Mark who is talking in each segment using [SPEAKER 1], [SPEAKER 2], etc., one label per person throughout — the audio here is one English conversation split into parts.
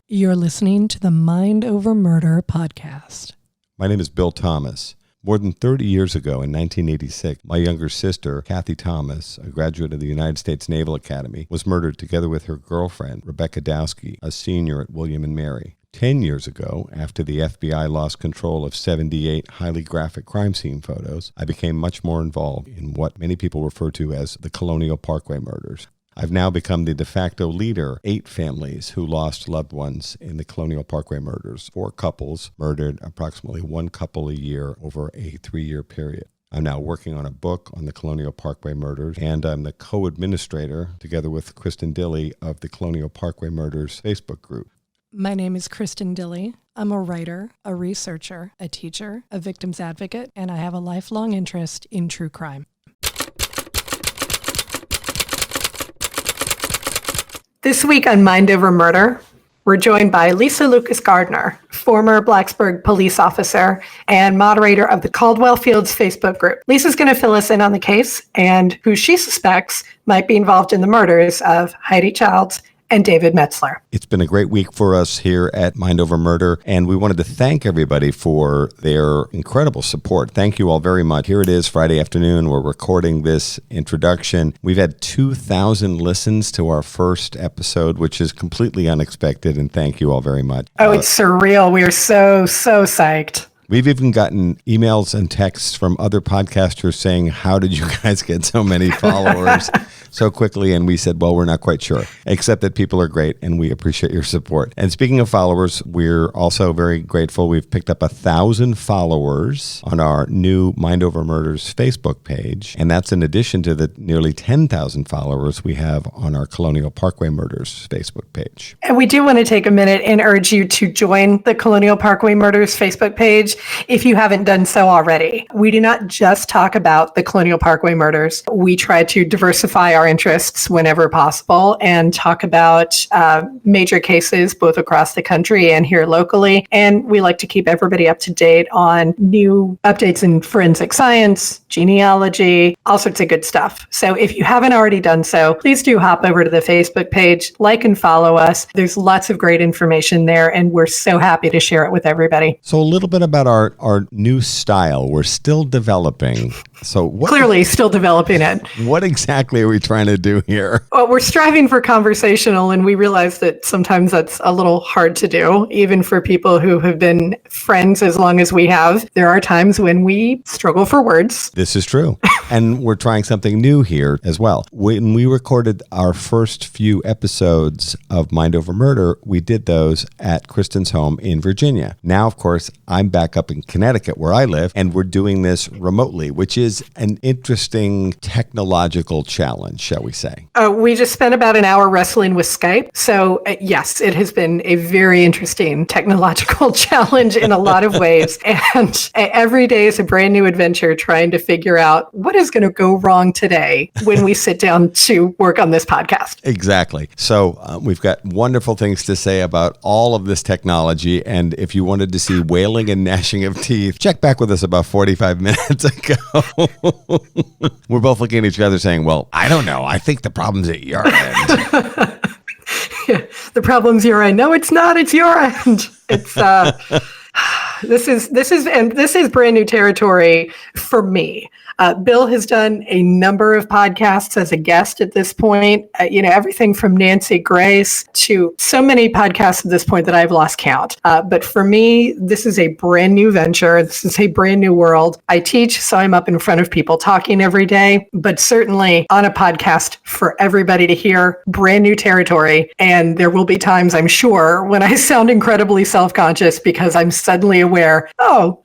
[SPEAKER 1] You're listening to the Mind Over Murder podcast.
[SPEAKER 2] My name is Bill Thomas. More than 30 years ago, in 1986, my younger sister, Kathy Thomas, a graduate of the United States Naval Academy, was murdered together with her girlfriend, Rebecca Dowski, a senior at William & Mary. 10 years ago, after the FBI lost control of 78 highly graphic crime scene photos, I became much more involved in what many people refer to as the Colonial Parkway murders. I've now become the de facto leader, 8 families who lost loved ones in the Colonial Parkway murders. 4 couples murdered, approximately 1 couple a year over a 3-year period. I'm now working on a book on the Colonial Parkway murders, and I'm the co-administrator, together with Kristin Dilley, of the Colonial Parkway Murders Facebook group.
[SPEAKER 1] My name is Kristin Dilley. I'm a writer, a researcher, a teacher, a victim's advocate, and I have a lifelong interest in true crime.
[SPEAKER 3] This week on Mind Over Murder, we're joined by Lucas Gardner, former Blacksburg police officer and moderator of the Caldwell Fields Facebook group. Lisa's going to fill us in on the case and who she suspects might be involved in the murders of Heidi and David Metzler.
[SPEAKER 2] It's been a great week for us here at Mind Over Murder, and we wanted to thank everybody for their incredible support. Thank you all very much. Here it is, Friday afternoon. We're recording this introduction. We've had 2,000 listens to our first episode, which is completely unexpected, and thank you all very much.
[SPEAKER 3] Oh, it's surreal. We are so psyched.
[SPEAKER 2] We've even gotten emails and texts from other podcasters saying, how did you guys get so many followers so quickly? And we said, well, we're not quite sure, except that people are great and we appreciate your support. And speaking of followers, we're also very grateful. We've picked up 1,000 followers on our new Mind Over Murders Facebook page. And that's in addition to the nearly 10,000 followers we have on our Colonial Parkway Murders Facebook page.
[SPEAKER 3] And we do want to take a minute and urge you to join the Colonial Parkway Murders Facebook page if you haven't done so already. We do not just talk about the Colonial Parkway murders. We try to diversify our interests whenever possible and talk about major cases both across the country and here locally. And we like to keep everybody up to date on new updates in forensic science, genealogy, all sorts of good stuff. So if you haven't already done so, please do hop over to the Facebook page, like and follow us. There's lots of great information there, and we're so happy to share it with everybody.
[SPEAKER 2] So a little bit about our new style. We're still developing. So
[SPEAKER 3] clearly still developing it.
[SPEAKER 2] What exactly are we trying to do here?
[SPEAKER 3] Well, we're striving for conversational, and we realize that sometimes that's a little hard to do, even for people who have been friends as long as we have. There are times when we struggle for words.
[SPEAKER 2] This is true. And we're trying something new here as well. When we recorded our first few episodes of Mind Over Murder, we did those at Kristin's home in Virginia. Now, of course, I'm back up in Connecticut where I live, and we're doing this remotely, which is an interesting technological challenge, shall we say.
[SPEAKER 3] We just spent about an hour wrestling with Skype. So yes, it has been a very interesting technological challenge in a lot of ways. And every day is a brand new adventure trying to figure out what is going to go wrong today when we sit down to work on this podcast.
[SPEAKER 2] Exactly. So we've got wonderful things to say about all of this technology. And if you wanted to see wailing and gnashing of teeth, check back with us about 45 minutes ago. We're both looking at each other saying, well, I don't know. I think the problem's at your end.
[SPEAKER 3] Yeah, the problem's your end. No, it's not. It's your end. It's this is brand new territory for me. Bill has done a number of podcasts as a guest at this point. Everything from Nancy Grace to so many podcasts at this point that I've lost count. But for me, this is a brand new venture. This is a brand new world. I teach, so I'm up in front of people talking every day, but certainly on a podcast for everybody to hear, brand new territory. And there will be times, I'm sure, when I sound incredibly self-conscious because I'm suddenly aware,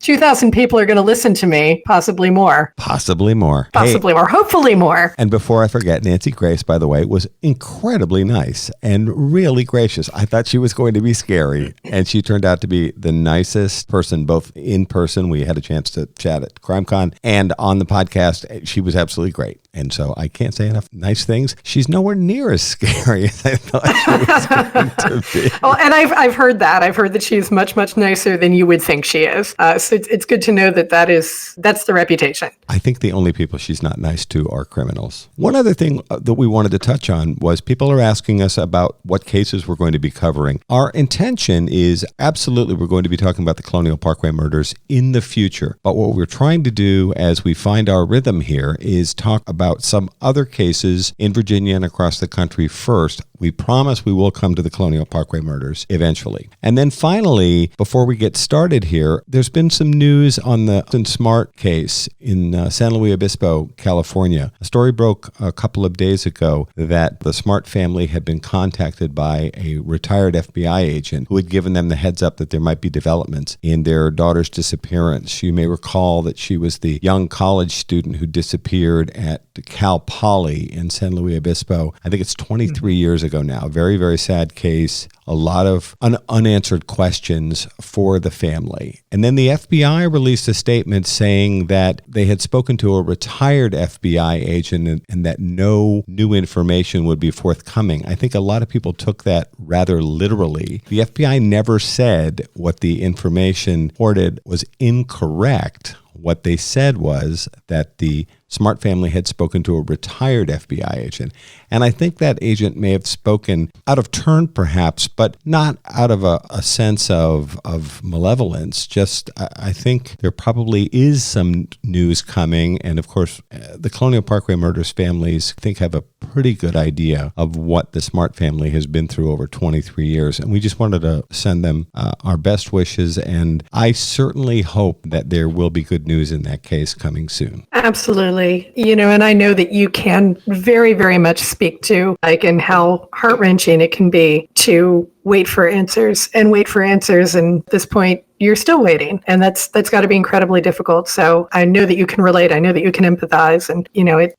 [SPEAKER 3] 2,000 people are going to listen to me, possibly more.
[SPEAKER 2] Possibly more.
[SPEAKER 3] Possibly more. Hopefully more.
[SPEAKER 2] And before I forget, Nancy Grace, by the way, was incredibly nice and really gracious. I thought she was going to be scary, and she turned out to be the nicest person, both in person. We had a chance to chat at CrimeCon and on the podcast. She was absolutely great. And so I can't say enough nice things. She's nowhere near as scary as I thought she was going to be.
[SPEAKER 3] Well, and I've heard that. I've heard that she's much, much nicer than you would think she is. So it's good to know that's the reputation.
[SPEAKER 2] I think the only people she's not nice to are criminals. One other thing that we wanted to touch on was people are asking us about what cases we're going to be covering. Our intention is absolutely we're going to be talking about the Colonial Parkway murders in the future. But what we're trying to do as we find our rhythm here is talk about some other cases in Virginia and across the country first. We promise we will come to the Colonial Parkway murders eventually. And then finally, before we get started here, there's been some news on the Smart case in San Luis Obispo, California. A story broke a couple of days ago that the Smart family had been contacted by a retired FBI agent who had given them the heads up that there might be developments in their daughter's disappearance. You may recall that she was the young college student who disappeared at Cal Poly in San Luis Obispo. I think it's 23 years ago now. Very, very sad case. A lot of unanswered questions for the family. And then the FBI released a statement saying that they had spoken to a retired FBI agent and that no new information would be forthcoming. I think a lot of people took that rather literally. The FBI never said what the information reported was incorrect. What they said was that the Smart family had spoken to a retired FBI agent. And I think that agent may have spoken out of turn, perhaps, but not out of a sense of malevolence. Just, I think there probably is some news coming. And of course, the Colonial Parkway murders families, I think, have a pretty good idea of what the Smart family has been through over 23 years. And we just wanted to send them our best wishes. And I certainly hope that there will be good news in that case coming soon.
[SPEAKER 3] Absolutely. And I know that you can very, very much speak to and how heart-wrenching it can be to wait for answers. And at this point, you're still waiting. And that's got to be incredibly difficult. So I know that you can relate. I know that you can empathize. And,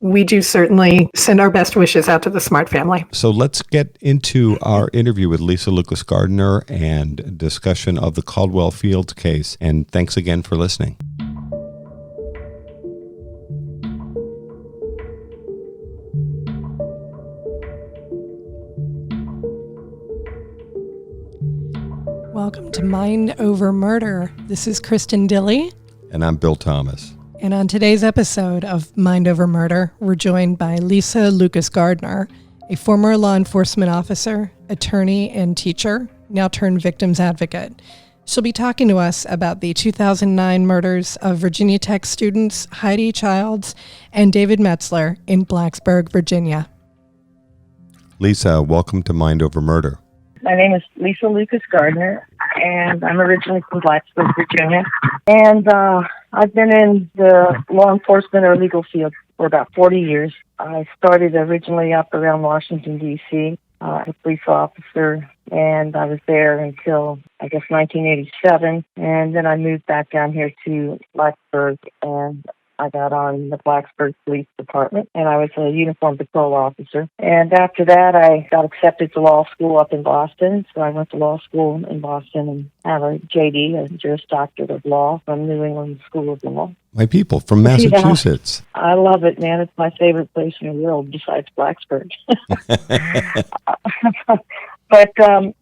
[SPEAKER 3] we do certainly send our best wishes out to the Smart family.
[SPEAKER 2] So let's get into our interview with Lisa Lucas Gardner and discussion of the Caldwell Fields case. And thanks again for listening.
[SPEAKER 1] Welcome to Mind Over Murder. This is Kristin Dilley.
[SPEAKER 2] And I'm Bill Thomas.
[SPEAKER 1] And on today's episode of Mind Over Murder, we're joined by Lisa Lucas Gardner, a former law enforcement officer, attorney, and teacher, now turned victims advocate. She'll be talking to us about the 2009 murders of Virginia Tech students Heidi Childs and David Metzler in Blacksburg, Virginia.
[SPEAKER 2] Lisa, welcome to Mind Over Murder.
[SPEAKER 4] My name is Lisa Lucas Gardner, and I'm originally from Blacksburg, Virginia. And I've been in the law enforcement or legal field for about 40 years. I started originally up around Washington, D.C., as a police officer, and I was there until, 1987. And then I moved back down here to Blacksburg, and I got on the Blacksburg Police Department, and I was a uniform patrol officer. And after that, I got accepted to law school up in Boston. So I went to law school in Boston and have a JD, a Juris Doctorate of Law from New England School of Law.
[SPEAKER 2] My people from Massachusetts.
[SPEAKER 4] I love it, man. It's my favorite place in the world besides Blacksburg. But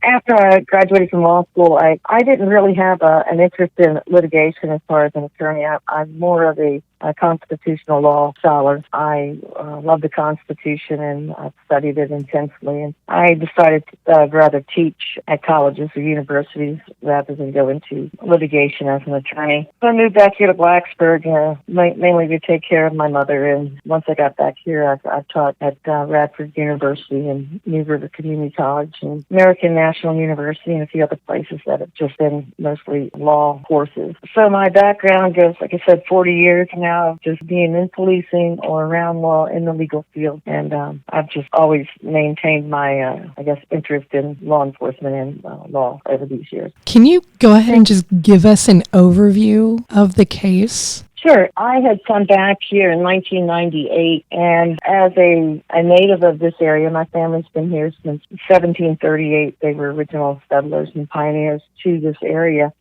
[SPEAKER 4] after I graduated from law school, I didn't really have an interest in litigation as far as an attorney. I'm more of a constitutional law scholar. I love the Constitution, and I've studied it intensely. And I decided to rather teach at colleges or universities rather than go into litigation as an attorney. So I moved back here to Blacksburg, mainly to take care of my mother. And once I got back here, I taught at Radford University and New River Community College and American National University and a few other places that have just been mostly law courses. So my background goes, like I said, 40 years now of just being in policing or around law in the legal field. And I've just always maintained my, interest in law enforcement and law over these years.
[SPEAKER 1] Can you go ahead and just give us an overview of the case?
[SPEAKER 4] Sure. I had come back here in 1998, and as a native of this area, my family's been here since 1738. They were original settlers and pioneers to this area.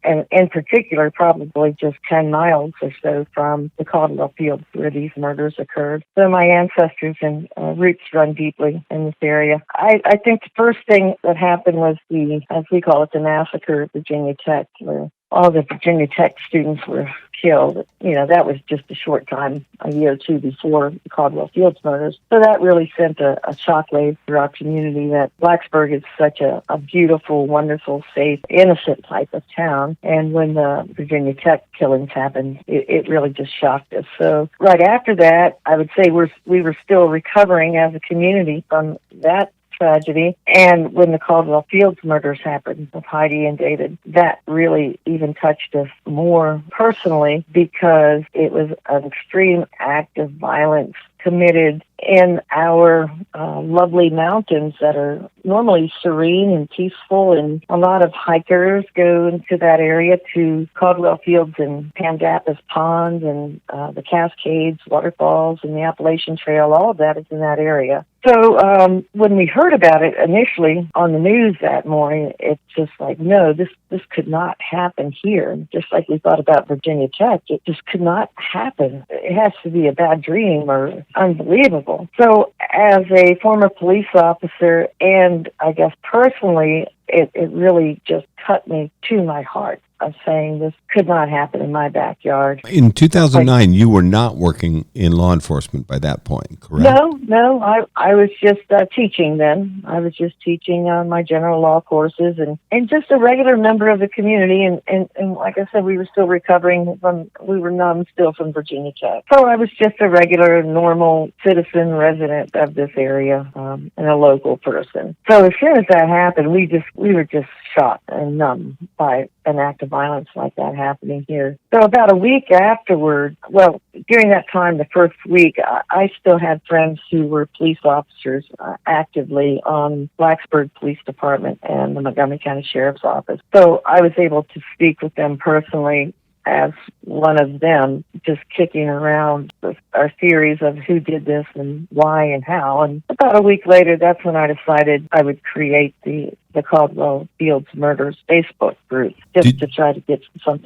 [SPEAKER 4] and in particular, probably just 10 miles or so from the Caldwell Fields where these murders occurred. So my ancestors and roots run deeply in this area. I think the first thing that happened was as we call it, the massacre at Virginia Tech, where all the Virginia Tech students were killed. That was just a short time, a year or two before the Caldwell Fields murders. So that really sent a shockwave through our community that Blacksburg is such a beautiful, wonderful, safe, innocent type of town. And when the Virginia Tech killings happened, it really just shocked us. So right after that, I would say we were still recovering as a community from that tragedy. And when the Caldwell Fields murders happened with Heidi and David, that really even touched us more personally because it was an extreme act of violence committed in our lovely mountains that are normally serene and peaceful, and a lot of hikers go into that area to Caldwell Fields and Pandapas Ponds and the Cascades, waterfalls, and the Appalachian Trail. All of that is in that area. So when we heard about it initially on the news that morning, it's just like, no, this could not happen here. Just like we thought about Virginia Tech, it just could not happen. It has to be a bad dream or unbelievable. So as a former police officer, and I guess personally, it really just cut me to my heart of saying this could not happen in my backyard.
[SPEAKER 2] In 2009, you were not working in law enforcement by that point, correct?
[SPEAKER 4] No, I was just teaching then. I was just teaching on my general law courses and just a regular member of the community. And like I said, we were still recovering we were numb still from Virginia Tech. So I was just a regular, normal citizen resident of this area and a local person. So as soon as that happened, we were just shocked and numb by an act of violence like that happening here. So about a week afterward, during that time, the first week, I still had friends who were police officers actively on Blacksburg Police Department and the Montgomery County Sheriff's Office. So I was able to speak with them personally as one of them, just kicking around our theories of who did this and why and how. And about a week later, that's when I decided I would create the Caldwell Fields Murders Facebook group, just to try to get some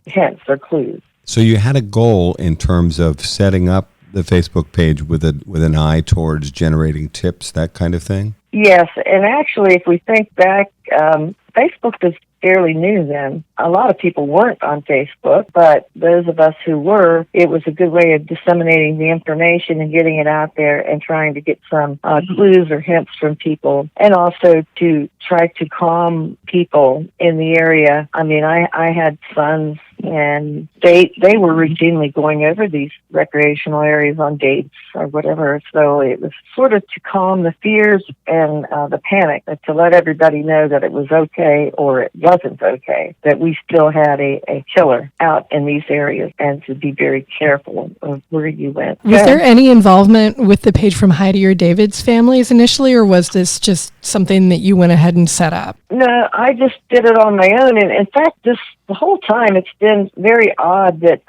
[SPEAKER 4] hints or clues.
[SPEAKER 2] So you had a goal in terms of setting up the Facebook page with an eye towards generating tips, that kind of thing?
[SPEAKER 4] Yes, and actually, if we think back, Facebook was fairly new then. A lot of people weren't on Facebook, but those of us who were, it was a good way of disseminating the information and getting it out there and trying to get some clues or hints from people, and also to try to calm people in the area. I mean, I had sons, and they were routinely going over these recreational areas on dates or whatever. So it was sort of to calm the fears and the panic, to let everybody know that it was okay or it wasn't okay, that we still had a killer out in these areas, and to be very careful of where you went.
[SPEAKER 1] Was there any involvement with the page from Heidi or David's families initially, or was this just something that you went ahead and set up?
[SPEAKER 4] No, I just did it on my own. And in fact, the whole time it's been very odd that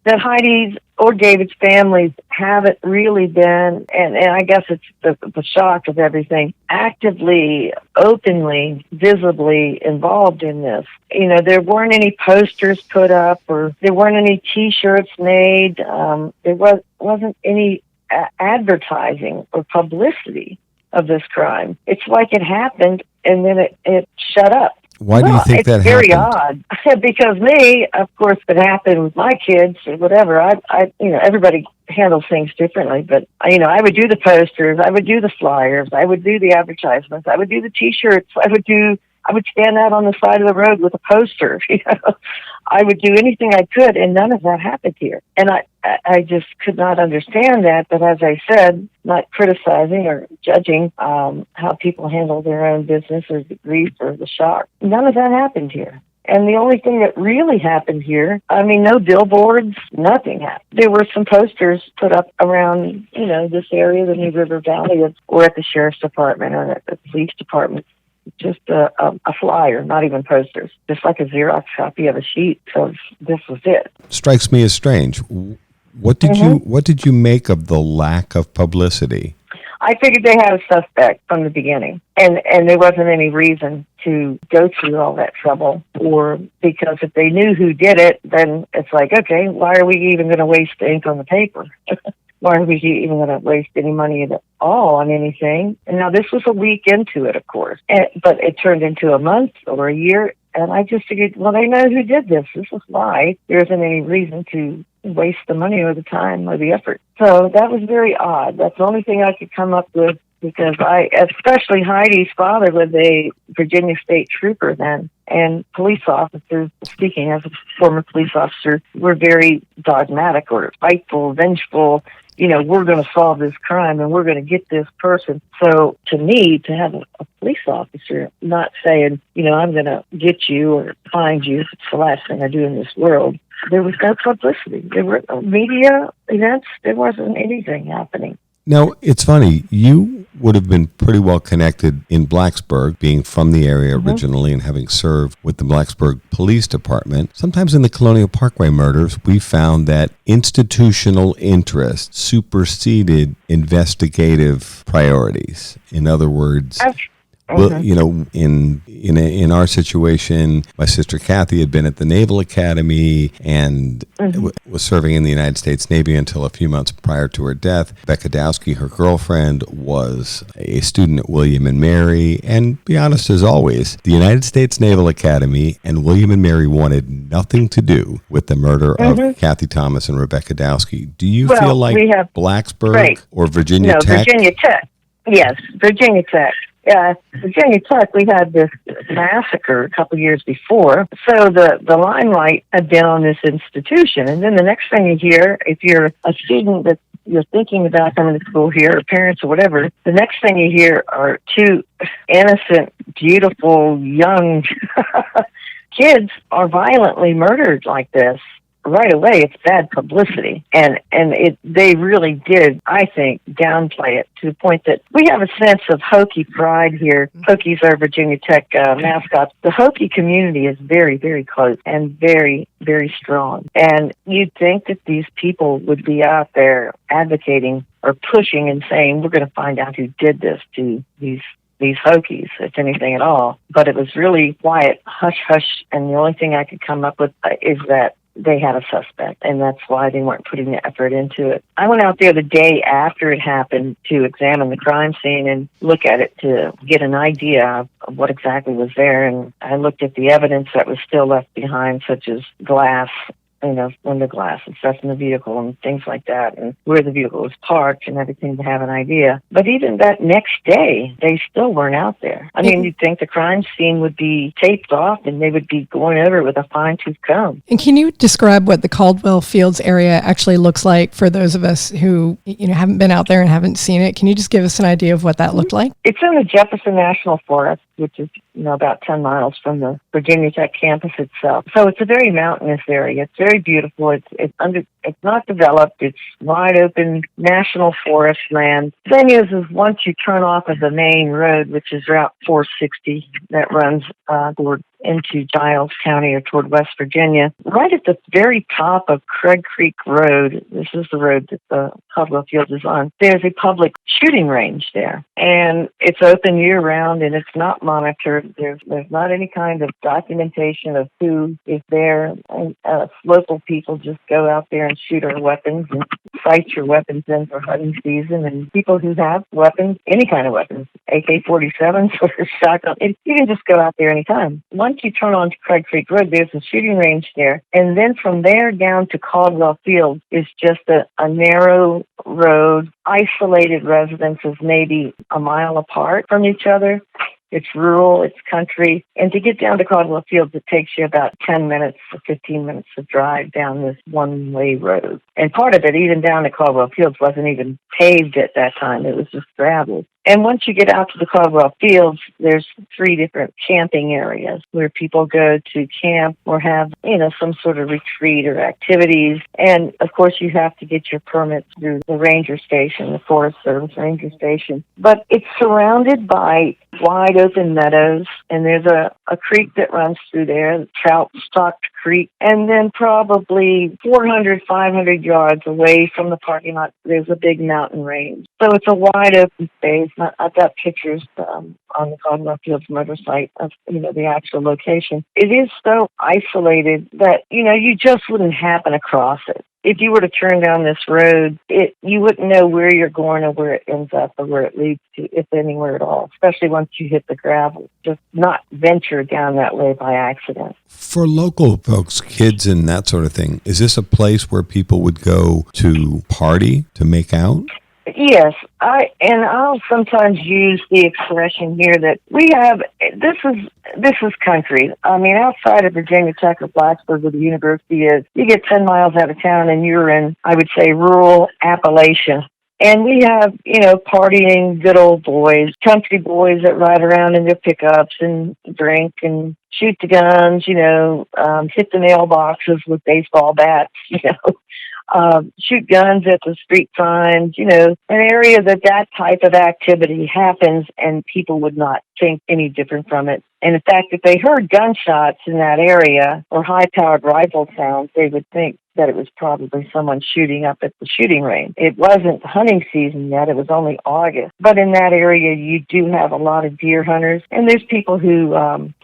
[SPEAKER 4] Heidi's or David's families haven't really been, and I guess it's the shock of everything, actively, openly, visibly involved in this. There weren't any posters put up, or there weren't any T-shirts made. There wasn't any advertising or publicity of this crime. It's like it happened and then it shut up.
[SPEAKER 2] Why do you think that happened?
[SPEAKER 4] It's very odd. Because me, of course, if it happened with my kids or whatever, I everybody handles things differently. But, I would do the posters, I would do the flyers, I would do the advertisements, I would do the T-shirts, I would stand out on the side of the road with a poster. I would do anything I could, and none of that happened here. And I just could not understand that. But as I said, not criticizing or judging how people handle their own business or the grief or the shock. None of that happened here. And the only thing that really happened here, no billboards, nothing happened. There were some posters put up around, this area, the New River Valley, or at the Sheriff's Department or at the Police Department. Just a flyer, not even posters, just like a Xerox copy of a sheet. So this was it.
[SPEAKER 2] Strikes me as strange. What did you make of the lack of publicity?
[SPEAKER 4] I figured they had a suspect from the beginning, and there wasn't any reason to go through all that trouble, or because if they knew who did it, then it's like, okay, why are we even going to waste ink on the paper? Why are we even going to waste any money at all on anything? And now this was a week into it, of course, but it turned into a month or a year. And I just figured, well, they know who did this. This is why there isn't any reason to waste the money or the time or the effort. So that was very odd. That's the only thing I could come up with, because especially Heidi's father was a Virginia State trooper then, and police officers, speaking as a former police officer, were very dogmatic or spiteful, vengeful. We're going to solve this crime and we're going to get this person. So to me, to have a police officer not saying, I'm going to get you or find you, it's the last thing I do in this world. There was no publicity. There were no media events. There wasn't anything happening.
[SPEAKER 2] Now, it's funny, you would have been pretty well connected in Blacksburg, being from the area originally and having served with the Blacksburg Police Department. Sometimes in the Colonial Parkway murders, we found that institutional interest superseded investigative priorities. In other words, well, in our situation, my sister Kathy had been at the Naval Academy and was serving in the United States Navy until a few months prior to her death. Rebecca Dowski, her girlfriend, was a student at William and Mary. And be honest, as always, the United States Naval Academy and William and Mary wanted nothing to do with the murder of Kathy Thomas and Rebecca Dowski. Do you feel like we have Blacksburg or Virginia Tech?
[SPEAKER 4] Virginia Tech. Yes, Virginia Tech. Virginia Tech, we had this massacre a couple years before, so the limelight had been on this institution. And then the next thing you hear, if you're a student that you're thinking about coming to school here, or parents or whatever, the next thing you hear are two innocent, beautiful, young kids are violently murdered like this. Right away, it's bad publicity, and they really did, I think, downplay it to the point that we have a sense of Hokie pride here. Hokies are Virginia Tech mascots. The Hokie community is very, very close and very, very strong. And you'd think that these people would be out there advocating or pushing and saying, we're going to find out who did this to these Hokies, if anything at all. But it was really quiet, hush-hush, and the only thing I could come up with is that they had a suspect, and that's why they weren't putting the effort into it. I went out there the day after it happened to examine the crime scene and look at it to get an idea of what exactly was there, and I looked at the evidence that was still left behind, such as glass, window glass and stuff in the vehicle and things like that, and where the vehicle was parked and everything to have an idea. But even that next day, they still weren't out there. I mean, you'd think the crime scene would be taped off and they would be going over it with a fine-tooth comb.
[SPEAKER 1] And can you describe what the Caldwell Fields area actually looks like for those of us who haven't been out there and haven't seen it? Can you just give us an idea of what that looked like?
[SPEAKER 4] It's in the Jefferson National Forest, which is about 10 miles from the Virginia Tech campus itself. So it's a very mountainous area. It's very beautiful. It's not developed. It's wide open national forest land. The thing is once you turn off of the main road, which is Route 460 that runs toward into Giles County or toward West Virginia, right at the very top of Craig Creek Road, this is the road that the Caldwell Fields is on, there's a public shooting range there. And it's open year-round, and it's not monitored. There's not any kind of documentation of who is there. And local people just go out there and shoot our weapons and sight your weapons in for hunting season. And people who have weapons, any kind of weapons, AK-47s or shotgun, you can just go out there anytime. Once you turn onto Craig Creek Road, there's a shooting range there. And then from there down to Caldwell Fields is just a narrow road, isolated residences maybe a mile apart from each other. It's rural, it's country. And to get down to Caldwell Fields, it takes you about 10 minutes or 15 minutes to drive down this one-way road. And part of it, even down to Caldwell Fields, wasn't even paved at that time. It was just gravel. And once you get out to the Caldwell Fields, there's 3 different camping areas where people go to camp or have, some sort of retreat or activities. And, of course, you have to get your permits through the ranger station, the Forest Service ranger station. But it's surrounded by wide open meadows, and there's a creek that runs through there, the trout-stocked creek, and then probably 400, 500 yards away from the parking lot, there's a big mountain range. So it's a wide open space. I've got pictures on the Caldwell Fields murder site of, the actual location. It is so isolated that, you just wouldn't happen across it. If you were to turn down this road, you wouldn't know where you're going or where it ends up or where it leads to, if anywhere at all, especially once you hit the gravel. Just not venture down that way by accident.
[SPEAKER 2] For local folks, kids and that sort of thing, is this a place where people would go to party, to make out?
[SPEAKER 4] Yes, I'll sometimes use the expression here that we have. This is country. I mean, outside of Virginia Tech or Blacksburg, where the university is, you get 10 miles out of town and you're in, I would say, rural Appalachia. And we have, partying good old boys, country boys that ride around in their pickups and drink and shoot the guns, hit the mailboxes with baseball bats, shoot guns at the street signs, an area that type of activity happens and people would not think any different from it. And in fact, if they heard gunshots in that area or high-powered rifle sounds, they would think that it was probably someone shooting up at the shooting range. It wasn't hunting season yet. It was only August. But in that area, you do have a lot of deer hunters. And there's people who,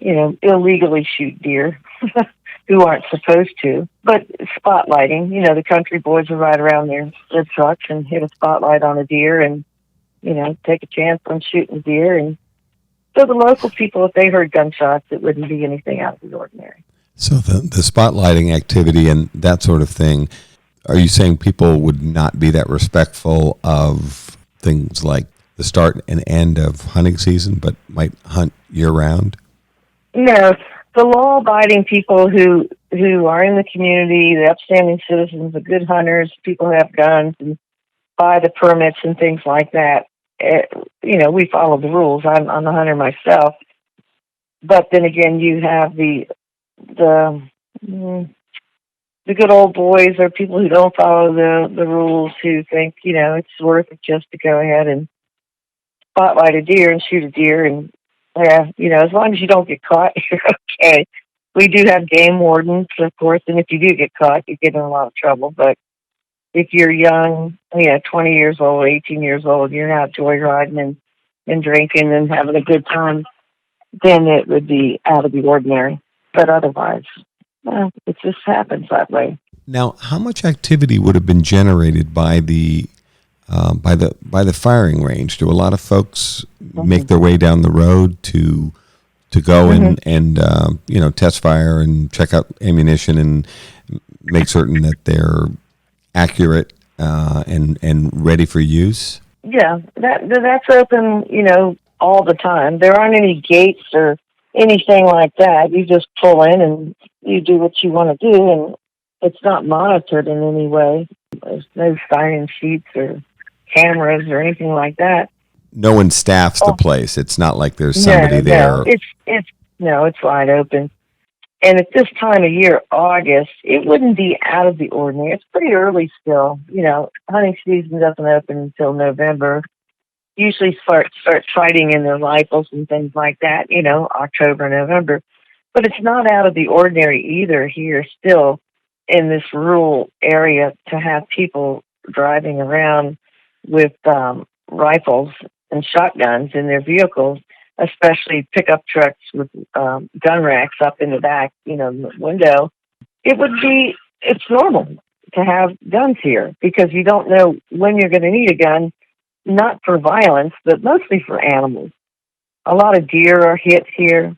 [SPEAKER 4] illegally shoot deer. Who aren't supposed to, but spotlighting, the country boys will ride around their trucks and hit a spotlight on a deer and, take a chance on shooting deer. And so the local people, if they heard gunshots, it wouldn't be anything out of the ordinary.
[SPEAKER 2] So the spotlighting activity and that sort of thing, are you saying people would not be that respectful of things like the start and end of hunting season, but might hunt year-round?
[SPEAKER 4] No. The law-abiding people who are in the community, the upstanding citizens, the good hunters, people who have guns and buy the permits and things like that, we follow the rules. I'm a hunter myself. But then again, you have the good old boys or people who don't follow the rules who think, it's worth it just to go ahead and spotlight a deer and shoot a deer and as long as you don't get caught, you're okay. We do have game wardens, of course, and if you do get caught, you get in a lot of trouble. But if you're young, 20 years old, 18 years old, you're not joyriding and drinking and having a good time, then it would be out of the ordinary. But otherwise, it just happens that way.
[SPEAKER 2] Now, how much activity would have been generated by the firing range? Do a lot of folks make their way down the road to go and test fire and check out ammunition and make certain that they're accurate and ready for use?
[SPEAKER 4] Yeah, that's open, all the time. There aren't any gates or anything like that. You just pull in and you do what you want to do, and it's not monitored in any way. There's no sign-in sheets or cameras or anything like that.
[SPEAKER 2] No one staffs the place. It's not like there's somebody there.
[SPEAKER 4] It's wide open. And at this time of year, August, it wouldn't be out of the ordinary. It's pretty early still. Hunting season doesn't open until November. Usually start fighting in their rifles and things like that, October, November. But it's not out of the ordinary either here still in this rural area to have people driving around with rifles and shotguns in their vehicles, especially pickup trucks with gun racks up in the back, in the window. It's normal to have guns here because you don't know when you're going to need a gun, not for violence, but mostly for animals. A lot of deer are hit here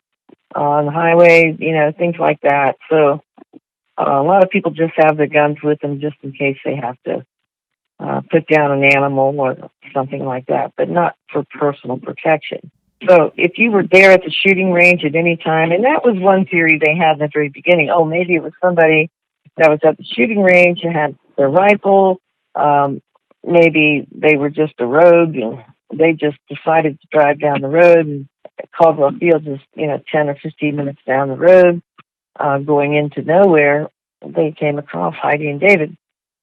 [SPEAKER 4] on the highway, things like that. So a lot of people just have their guns with them just in case they have to put down an animal or something like that, but not for personal protection. So if you were there at the shooting range at any time, and that was one theory they had in the very beginning, maybe it was somebody that was at the shooting range and had their rifle, maybe they were just a rogue and they just decided to drive down the road, and Caldwell Fields is 10 or 15 minutes down the road, going into nowhere. They came across Heidi and David,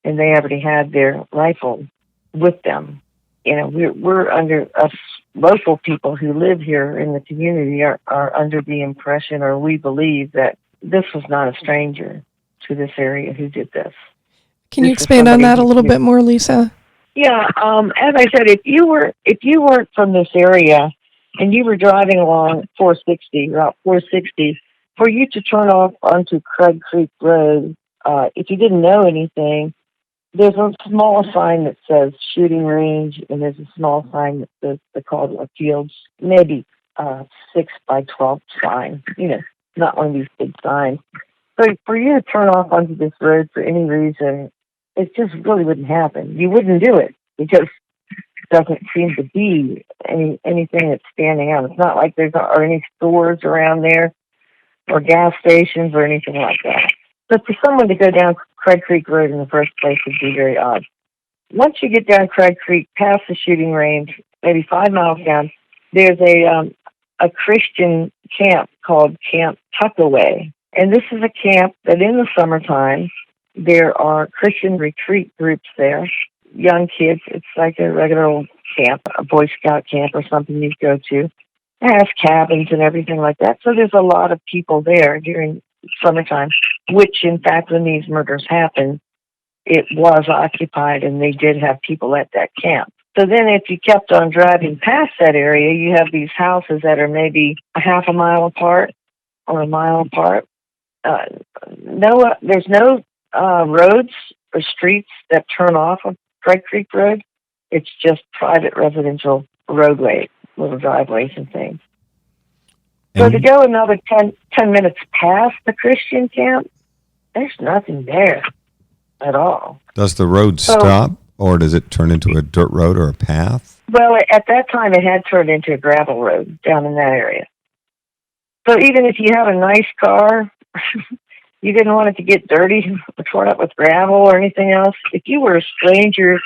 [SPEAKER 4] and they already had their rifle with them. We're under us local people who live here in the community are under the impression, or we believe that this was not a stranger to this area who did this.
[SPEAKER 1] Can you expand on that a little bit more, Lisa?
[SPEAKER 4] Yeah, as I said, if you weren't from this area and you were driving along Route 460, for you to turn off onto Craig Creek Road, if you didn't know anything, there's a small sign that says shooting range, and there's a small sign that says the Caldwell Fields, maybe 6 by 12 sign, not one of these big signs. So for you to turn off onto this road for any reason, it just really wouldn't happen. You wouldn't do it because it doesn't seem to be anything that's standing out. It's not like there are any stores around there or gas stations or anything like that. But for someone to go down Craig Creek Road in the first place would be very odd. Once you get down Craig Creek, past the shooting range, maybe 5 miles down, there's a Christian camp called Camp Tuckaway. And this is a camp that in the summertime, there are Christian retreat groups there, young kids. It's like a regular old camp, a Boy Scout camp or something you go to. It has cabins and everything like that. So there's a lot of people there during summertime, which in fact, when these murders happened, it was occupied and they did have people at that camp. So then if you kept on driving past that area, you have these houses that are maybe a half a mile apart or a mile apart. There's no roads or streets that turn off of Craig Creek Road. It's just private residential roadways, little driveways and things. So to go another 10 minutes past the Christian camp, there's nothing there at all.
[SPEAKER 2] Does the road stop, or does it turn into a dirt road or a path?
[SPEAKER 4] Well, at that time, it had turned into a gravel road down in that area. So even if you had a nice car, you didn't want it to get dirty or torn up with gravel or anything else. If you were a stranger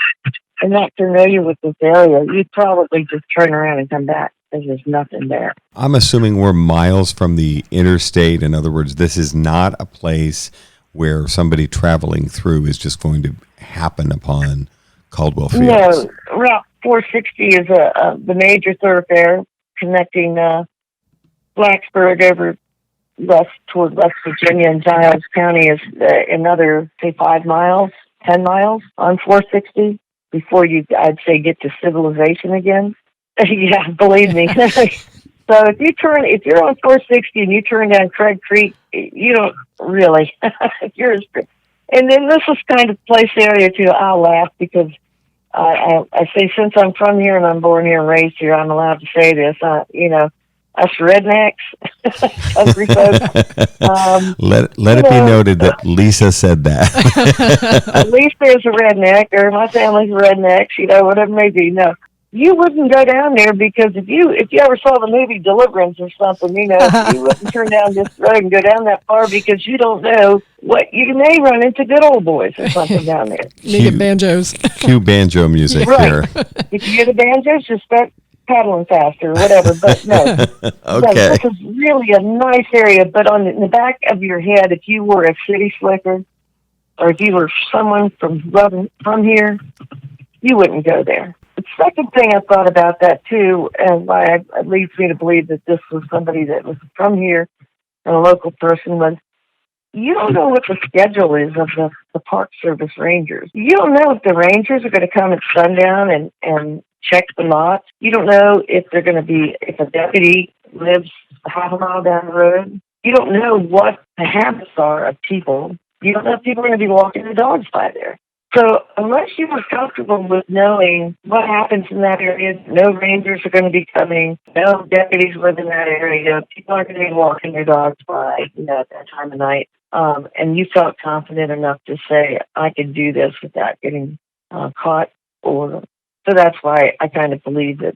[SPEAKER 4] and not familiar with this area, you'd probably just turn around and come back because there's nothing there.
[SPEAKER 2] I'm assuming we're miles from the interstate. In other words, this is not a place where somebody traveling through is just going to happen upon Caldwell Fields.
[SPEAKER 4] No, Route 460 is the major thoroughfare connecting Blacksburg over west toward West Virginia, and Giles County is another, say, 5 miles, 10 miles on 460 before you, I'd say, get to civilization again. Yeah, believe me. So if you're on 460 and you turn down Craig Creek, you don't really. And then this is kind of place area too. I'll laugh because I say since I'm from here and I'm born here and raised here, I'm allowed to say this. Us rednecks, country folks.
[SPEAKER 2] Let it be noted that Lisa said that.
[SPEAKER 4] At least there's a redneck, or my family's rednecks, whatever it may be. No, you wouldn't go down there because if you ever saw the movie Deliverance or something, you wouldn't turn down this road and go down that far because you don't know what you may run into good old boys or something down there.
[SPEAKER 1] You get banjos.
[SPEAKER 2] Cue banjo music here.
[SPEAKER 4] If you get a banjo, just start paddling faster or whatever, but no.
[SPEAKER 2] Okay.
[SPEAKER 4] This is really a nice area, but in the back of your head, if you were a city slicker or if you were someone from here, you wouldn't go there. The second thing I thought about that too, and why it leads me to believe that this was somebody that was from here and a local person, was you don't know what the schedule is of the Park Service rangers. You don't know if the rangers are going to come at sundown and check the lots. You don't know if if a deputy lives a half a mile down the road. You don't know what the habits are of people. You don't know if people are going to be walking their dogs by there. So unless you were comfortable with knowing what happens in that area, no rangers are going to be coming, no deputies live in that area, people aren't going to be walking their dogs by, at that time of night. And you felt confident enough to say, I can do this without getting caught. So that's why I kind of believe that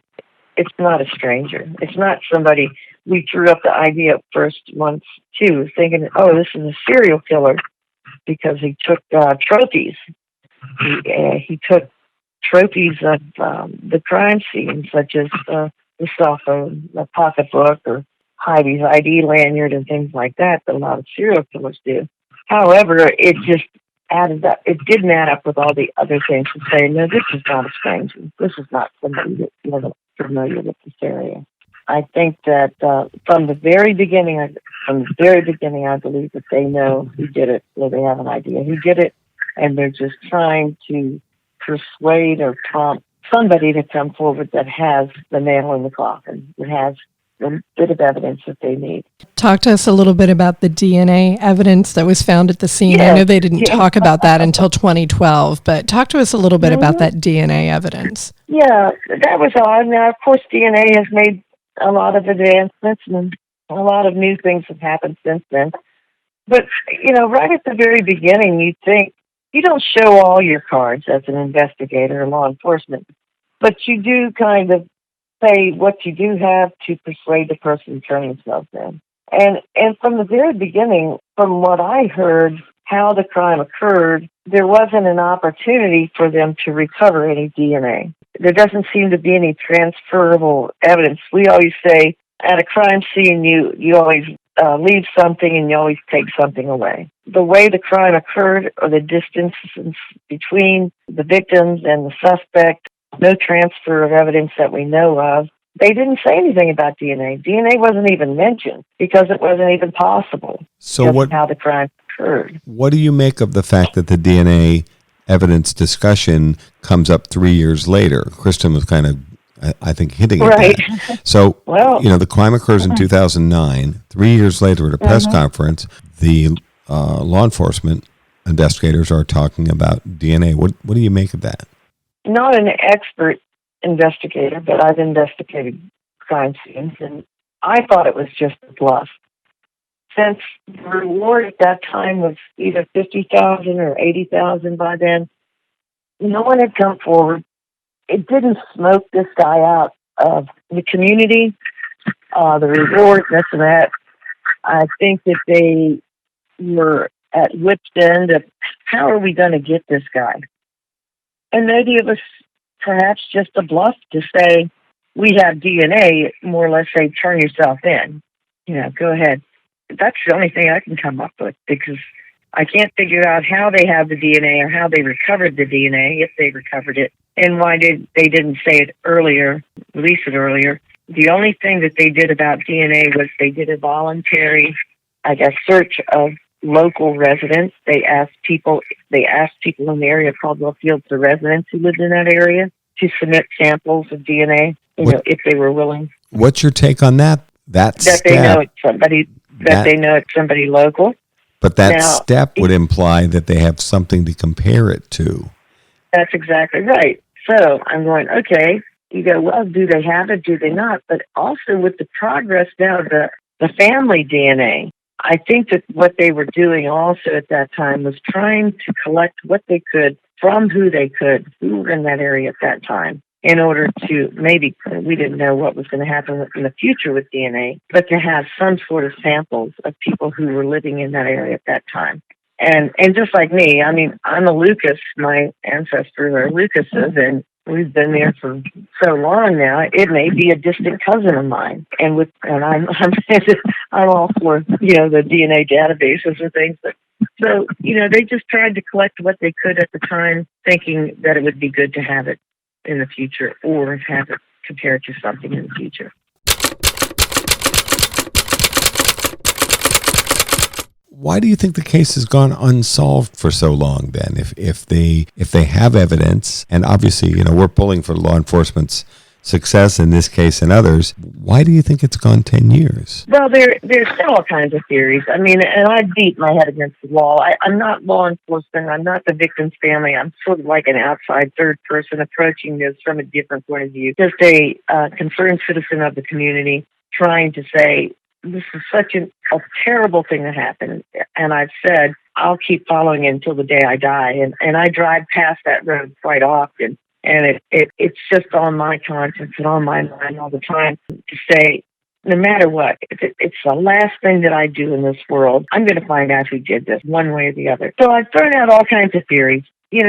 [SPEAKER 4] it's not a stranger. It's not somebody we threw up the idea up first once, too, thinking, oh, this is a serial killer because he took trophies. He took trophies of the crime scene, such as the cell phone, the pocketbook, or Heidi's ID lanyard and things like that a lot of serial killers do. However, it just added up. It didn't add up with all the other things to say, no, this is not a stranger. This is not somebody that's familiar with this area. I think that from the very beginning, from the very beginning, I believe that they know who did it, or they have an idea who did it, and they're just trying to persuade or prompt somebody to come forward that has the nail in the coffin, that has the bit of evidence that they need.
[SPEAKER 1] Talk to us a little bit about the DNA evidence that was found at the scene.
[SPEAKER 4] Yes.
[SPEAKER 1] I know they didn't talk about that until 2012, but talk to us a little bit about that DNA evidence.
[SPEAKER 4] Yeah, that was odd. Now, of course, DNA has made a lot of advancements, and a lot of new things have happened since then. But, right at the very beginning, you think, you don't show all your cards as an investigator or law enforcement, but you do kind of say what you do have to persuade the person to turn themselves in. And from the very beginning, from what I heard, how the crime occurred, there wasn't an opportunity for them to recover any DNA. There doesn't seem to be any transferable evidence. We always say at a crime scene, you always leave something and you always take something away. The way the crime occurred, or the distance between the victims and the suspect, no transfer of evidence that we know of. They didn't say anything about DNA. DNA wasn't even mentioned because it wasn't even possible.
[SPEAKER 2] So
[SPEAKER 4] how the crime occurred.
[SPEAKER 2] What do you make of the fact that the DNA evidence discussion comes up 3 years later? Kristin was kind of, I think, hinting at that. So, the crime occurs in 2009. 3 years later at a press conference, the law enforcement investigators are talking about DNA. What do you make of that?
[SPEAKER 4] Not an expert investigator, but I've investigated crime scenes, and I thought it was just a bluff. Since the reward at that time was either $50,000 or $80,000 by then, no one had come forward. It didn't smoke this guy out of the community, the reward, this and that. I think that they were at wit's end of how are we going to get this guy? And maybe it was perhaps just a bluff to say, we have DNA, more or less say, turn yourself in. Go ahead. That's the only thing I can come up with, because I can't figure out how they have the DNA or how they recovered the DNA, if they recovered it, and why they didn't say it earlier, release it earlier. The only thing that they did about DNA was they did a voluntary, search of local residents. They asked people in the area of Caldwell Fields, the residents who lived in that area, to submit samples of DNA, if they were willing.
[SPEAKER 2] What's your take on that? That step,
[SPEAKER 4] they know it's somebody. They know it's somebody local.
[SPEAKER 2] But that step would imply that they have something to compare it to.
[SPEAKER 4] That's exactly right. So I'm going, okay, you go, well, do they have it? Do they not? But also with the progress now of the family DNA, I think that what they were doing also at that time was trying to collect what they could from who were in that area at that time, in order to maybe, we didn't know what was going to happen in the future with DNA, but to have some sort of samples of people who were living in that area at that time. And just like me, I'm a Lucas. My ancestors are Lucases, and we've been there for so long now. It may be a distant cousin of mine, and I'm I'm all for the DNA databases and things. But so they just tried to collect what they could at the time, thinking that it would be good to have it in the future, or have it compared to something in the future.
[SPEAKER 2] Why do you think the case has gone unsolved for so long, Ben? If they have evidence, and obviously, we're pulling for law enforcement's success in this case and others, why do you think it's gone 10 years?
[SPEAKER 4] Well, there's all kinds of theories. And I beat my head against the wall. I'm not law enforcement. I'm not the victim's family. I'm sort of like an outside third person approaching this from a different point of view. Just a concerned citizen of the community trying to say, this is such a terrible thing that happened. And I've said, I'll keep following it until the day I die. And I drive past that road quite often. And it's just on my conscience and on my mind all the time to say, no matter what, it's the last thing that I do in this world, I'm going to find out who did this one way or the other. So I've thrown out all kinds of theories. You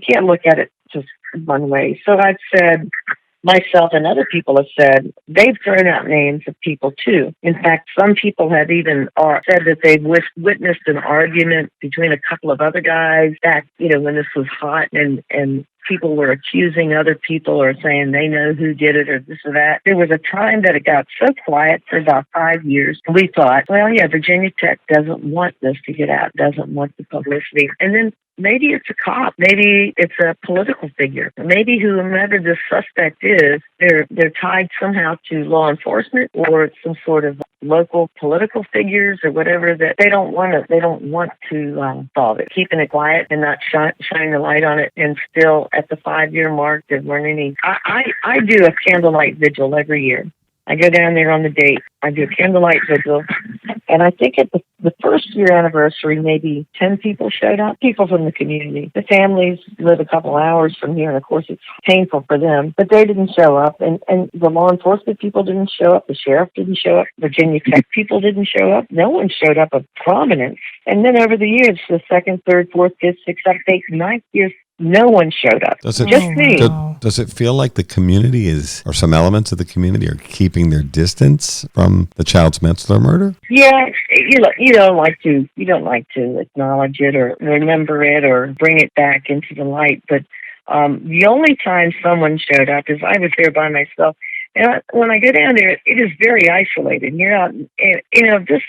[SPEAKER 4] can't look at it just one way. So I've said, myself and other people have said they've thrown out names of people too. In fact, some people have even said that they've witnessed an argument between a couple of other guys back, when this was hot, and people were accusing other people or saying they know who did it or this or that. There was a time that it got so quiet for about 5 years. We thought, well, yeah, Virginia Tech doesn't want this to get out, doesn't want the publicity. And then maybe it's a cop. Maybe it's a political figure. Maybe whomever the suspect is, they're tied somehow to law enforcement or some sort of local political figures or whatever, that they don't want to solve it. Keeping it quiet and not shining the light on it. And still at the 5-year mark, there weren't any. I do a candlelight vigil every year. I go down there on the date. I do a candlelight vigil. And I think at the first year anniversary, maybe 10 people showed up, people from the community. The families live a couple hours from here, and of course it's painful for them, but they didn't show up. And the law enforcement people didn't show up. The sheriff didn't show up. Virginia Tech people didn't show up. No one showed up of prominence. And then over the years, the second, third, fourth, fifth, sixth, seventh, eighth, ninth years, no one showed up. Just me.
[SPEAKER 2] Does it feel like the community or some elements of the community are keeping their distance from the Childs Metzler murder?
[SPEAKER 4] Yeah, you don't like to acknowledge it or remember it or bring it back into the light. But the only time someone showed up is I was there by myself. And when I go down there, it is very isolated. You're out, this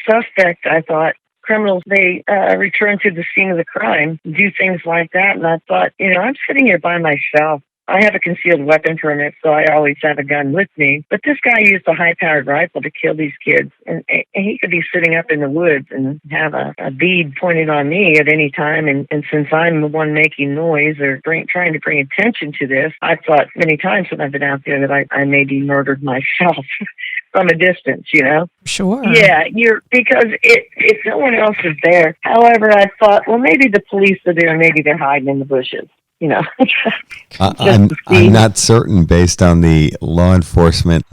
[SPEAKER 4] suspect, I thought, criminals, they return to the scene of the crime, do things like that. And I thought, I'm sitting here by myself. I have a concealed weapon permit, so I always have a gun with me. But this guy used a high-powered rifle to kill these kids. And he could be sitting up in the woods and have a bead pointed on me at any time. And since I'm the one making noise or trying to bring attention to this, I've thought many times when I've been out there that I may be murdered myself. From a distance,
[SPEAKER 1] Sure.
[SPEAKER 4] Yeah, because if no one else is there. However, I thought, well, maybe the police are there, maybe they're hiding in the bushes.
[SPEAKER 2] I'm not certain based on the law enforcement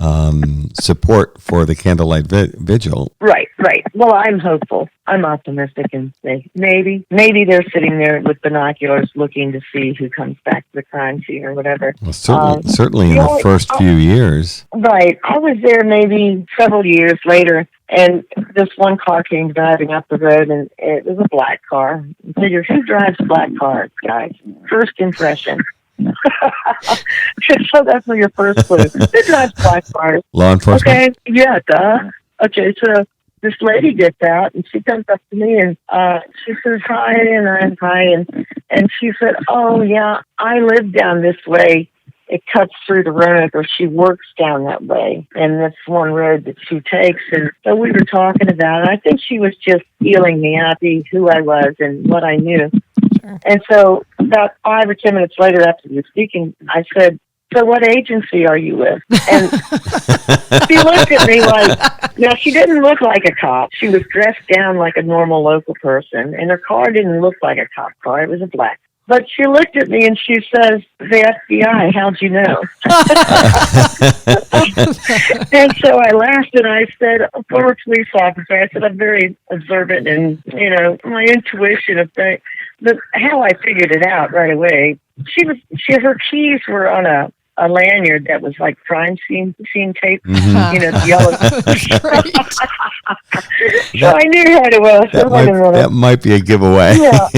[SPEAKER 2] support for the Candlelight Vigil.
[SPEAKER 4] Right. Well, I'm hopeful. I'm optimistic and say maybe they're sitting there with binoculars looking to see who comes back to the crime scene or whatever.
[SPEAKER 2] Well, certainly in the first few years.
[SPEAKER 4] Right. I was there maybe several years later, and this one car came driving up the road, and it was a black car. I figured, who drives black cars, guys? First impression. So that's your first clue. Who drives black cars?
[SPEAKER 2] Law enforcement?
[SPEAKER 4] Okay, yeah, duh. Okay, so this lady gets out, and she comes up to me, and she says, hi, and I'm hi, and she said, oh, yeah, I live down this way. It cuts through to Roanoke, or she works down that way, and that's one road that she takes. And so we were talking about it. I think she was just feeling me out, who I was and what I knew. Sure. And so about 5 or 10 minutes later after we were speaking, I said, so what agency are you with? And she looked at me like, now she didn't look like a cop. She was dressed down like a normal local person, and her car didn't look like a cop car. It was a black. But she looked at me and she says, the FBI, how'd you know? And so I laughed and I said, a former police officer, I said, I'm very observant and, my intuition of things. But how I figured it out right away, her keys were on a lanyard that was like crime scene tape, yellow. So I knew how it was.
[SPEAKER 2] That might be a giveaway.
[SPEAKER 4] Yeah.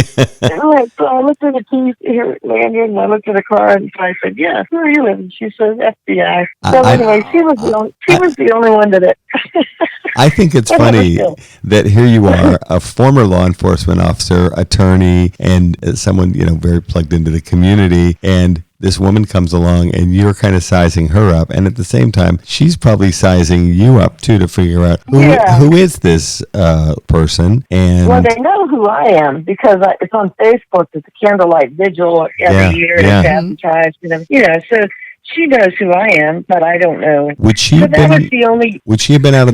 [SPEAKER 4] Right. So I looked at the keys, lanyard, and I looked at the car, and I said, yeah, who are you with? And she says, FBI. So anyway, she was the only one that
[SPEAKER 2] I think it's funny that here you are, a former law enforcement officer, attorney, and someone, very plugged into the community, and this woman comes along and you're kind of sizing her up, and at the same time she's probably sizing you up too to figure out who is this person. And
[SPEAKER 4] well, they know who I am because it's on Facebook. It's a Candlelight Vigil every year. It's advertised, so she knows who I am, but I don't know.
[SPEAKER 2] Would she have been out of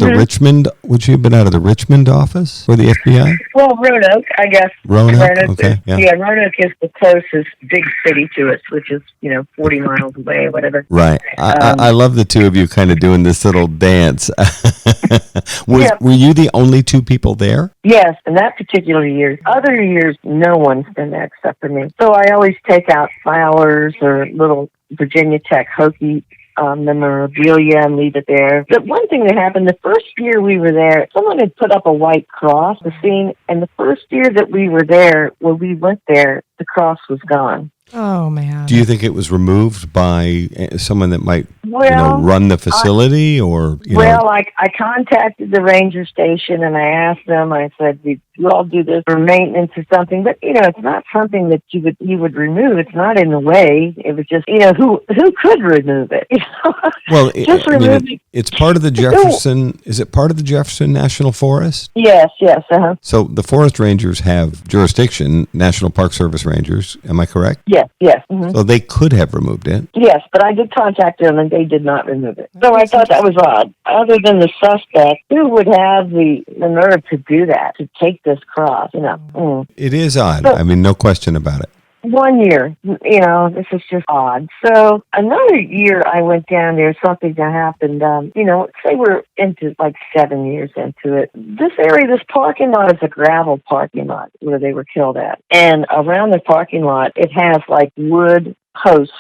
[SPEAKER 2] the Richmond? Would she have been out of the Richmond office for the FBI?
[SPEAKER 4] Well, Roanoke, I guess.
[SPEAKER 2] Roanoke, okay.
[SPEAKER 4] Yeah, Roanoke is the closest big city to us, which is 40 miles away, or whatever.
[SPEAKER 2] Right. I love the two of you kind of doing this little dance. Were you the only two people there?
[SPEAKER 4] Yes, in that particular year. Other years, no one's been there except for me. So I always take out flowers or little Virginia Tech Hokie memorabilia and leave it there. But one thing that happened, the first year we were there, someone had put up a white cross, the scene, and the first year that we were there, when we went there, the cross was gone.
[SPEAKER 1] Oh, man.
[SPEAKER 2] Do you think it was removed by someone that might, run the facility
[SPEAKER 4] I contacted the ranger station and I asked them, I said, you all do this for maintenance or something, but, it's not something that you would remove. It's not in the way. It was just, who could remove it?
[SPEAKER 2] Well,
[SPEAKER 4] just remove it.
[SPEAKER 2] It's part of the Jefferson, is it part of the Jefferson National Forest?
[SPEAKER 4] Yes, uh-huh.
[SPEAKER 2] So the forest rangers have jurisdiction, National Park Service rangers, am I correct?
[SPEAKER 4] Yes. Mm-hmm.
[SPEAKER 2] So they could have removed it.
[SPEAKER 4] Yes, but I did contact them and they did not remove it. So I thought that was odd. Other than the suspect, who would have the nerve to do that, to take this cross,
[SPEAKER 2] It is odd.
[SPEAKER 4] So,
[SPEAKER 2] no question about it.
[SPEAKER 4] 1 year, this is just odd. So another year I went down there, something that happened, say we're into 7 years into it. This area, this parking lot is a gravel parking lot where they were killed at. And around the parking lot, it has wood posts,